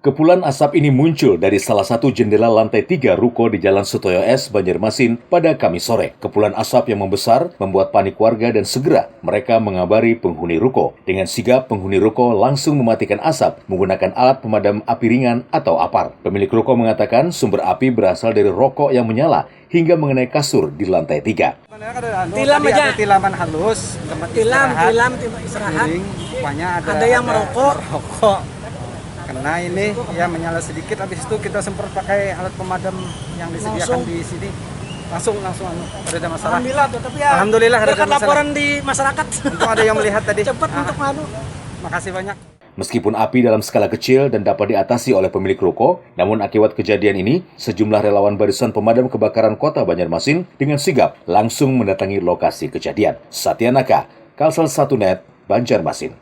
Kepulan asap ini muncul dari salah satu jendela lantai 3 ruko di Jalan Sutoyo S, Banjarmasin pada Kamis sore. Kepulan asap yang membesar membuat panik warga dan segera mereka mengabari penghuni ruko. Dengan sigap, penghuni ruko langsung mematikan asap menggunakan alat pemadam api ringan atau APAR. Pemilik ruko mengatakan sumber api berasal dari rokok yang menyala hingga mengenai kasur di lantai 3. Tilam aja. Ada tilaman halus, tempat Tilam istirahat. Ada yang merokok. Kena ini ya menyala sedikit, habis itu kita semprot pakai alat pemadam yang disediakan di sini. Langsung ada masalah. Alhamdulillah tuh, tapi ya Alhamdulillah ada berkat masalah. laporan di masyarakat. Untung ada yang melihat tadi. Cepat untuk manu. Makasih banyak. Meskipun api dalam skala kecil dan dapat diatasi oleh pemilik ruko, namun akibat kejadian ini, sejumlah relawan Barisan Pemadam Kebakaran Kota Banjarmasin dengan sigap langsung mendatangi lokasi kejadian. Satya Naka, Kalsel 1 Net, Banjarmasin.